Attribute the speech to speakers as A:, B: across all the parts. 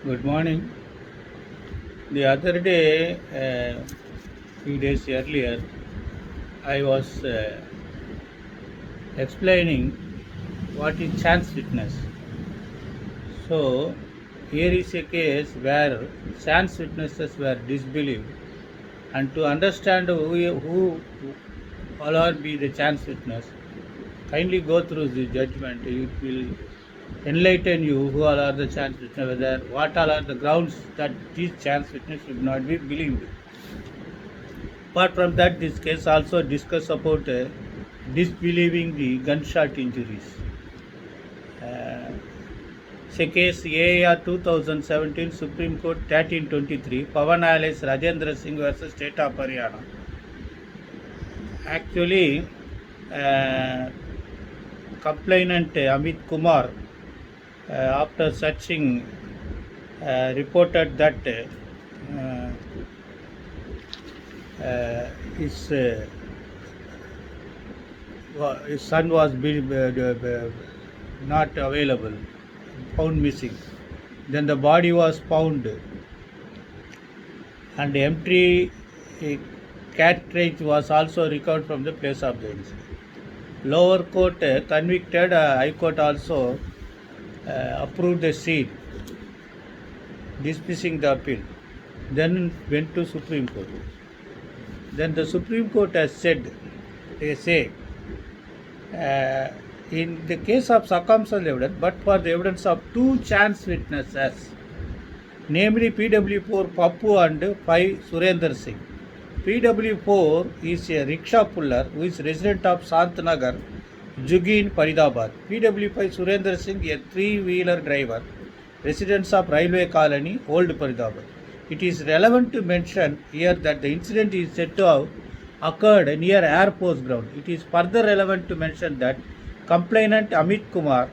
A: Good morning. The other day, few days earlier, I was explaining what is chance witness. So, here is a case where chance witnesses were disbelieved, and to understand who all are be the chance witness, kindly go through the judgment. It will enlighten you who all are the chance witness, whether what all are the grounds that these chance witness should not be believed. Apart from that, this case also discuss about disbelieving the gunshot injuries. Uh, say case AAR 2017 Supreme Court 1323 Pavan Alice Rajendra Singh versus State of Haryana. Actually, uh, complainant Amit Kumar, after searching, reported that his his son was not available, found missing. Then the body was found, and empty cartridge was also recovered from the place of the incident. Lower court convicted, High Court also approved the scene, dismissing the appeal. Then went to Supreme Court. Then the Supreme Court has said, they say, in the case of circumstantial evidence, but for the evidence of two chance witnesses, namely PW4 Pappu and 5 Surender Singh. PW4 is a rickshaw puller who is resident of Santnagar, Jugin, Faridabad. PW5 Surender Singh, a three-wheeler driver, residents of Railway Colony, Old Faridabad. It is relevant to mention here that the incident is said to have occurred near Air Force Ground. It is further relevant to mention that complainant Amit Kumar,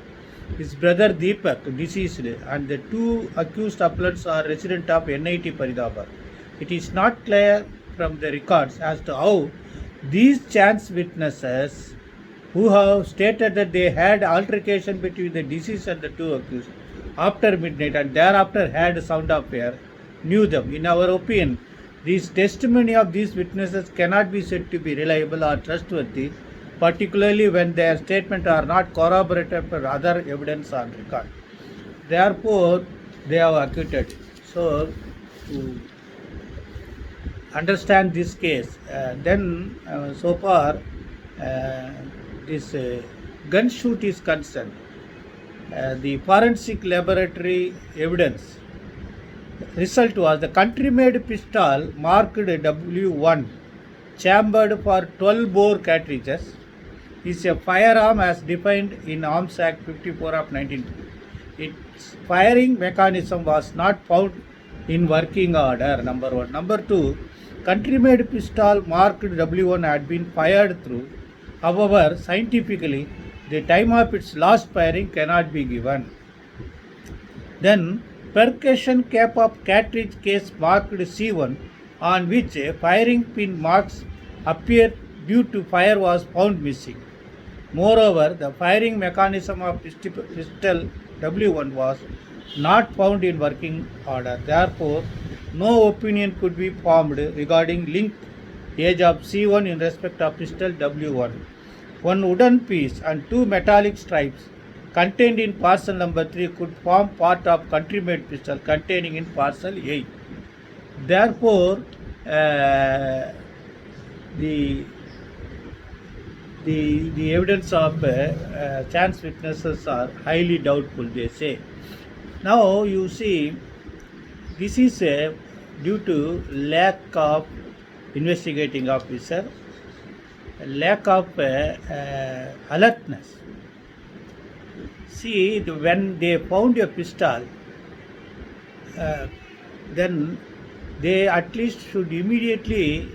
A: his brother Deepak, deceased, and the two accused appellants are resident of NIT Faridabad. It is not clear from the records as to how these chance witnesses, who have stated that they had altercation between the deceased and the two accused after midnight and thereafter had sound of fear, knew them. In our opinion, this testimony of these witnesses cannot be said to be reliable or trustworthy, particularly when their statements are not corroborated by other evidence on record. Therefore, they have acquitted. So, to understand this case, so far this gun shoot is concerned, the forensic laboratory evidence result was the country-made pistol marked W1, chambered for 12 bore cartridges, is a firearm as defined in Arms Act 54 of 1950. Its firing mechanism was not found in working order, number one. Number two, country-made pistol marked W1 had been fired through. However, scientifically, the time of its last firing cannot be given. Then, percussion cap of cartridge case marked C1, on which firing pin marks appear due to fire, was found missing. Moreover, the firing mechanism of pistol W1 was not found in working order. Therefore, no opinion could be formed regarding linked age of C1 in respect of pistol W1. One wooden piece and two metallic stripes contained in parcel number 3 could form part of country-made pistol containing in parcel 8. Therefore, the evidence of chance witnesses are highly doubtful, they say. Now you see, this is due to lack of investigating officer, lack of alertness. See, when they found a pistol, then they at least should immediately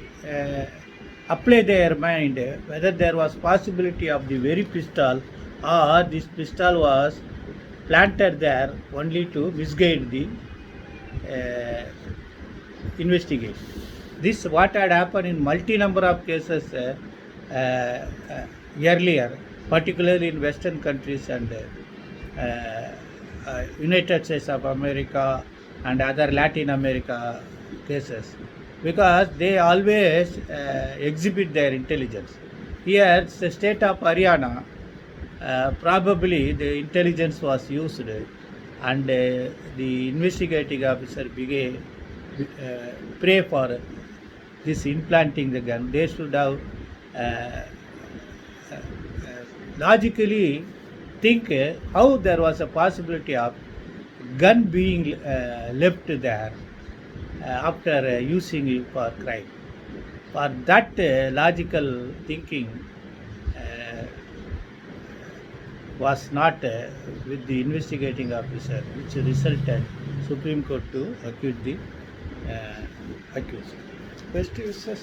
A: apply their mind whether there was possibility of the very pistol, or this pistol was planted there only to misguide the investigation. This what had happened in multi number of cases earlier, particularly in Western countries and United States of America, and other Latin America cases, because they always exhibit their intelligence. Here, the state of Haryana, probably the intelligence was used, and the investigating officer began pray for this implanting the gun. They should have uh, uh, logically think how there was a possibility of gun being left there after using it for crime. For that logical thinking uh, was not with the investigating officer, which resulted Supreme Court to acquit the accused. Best uses.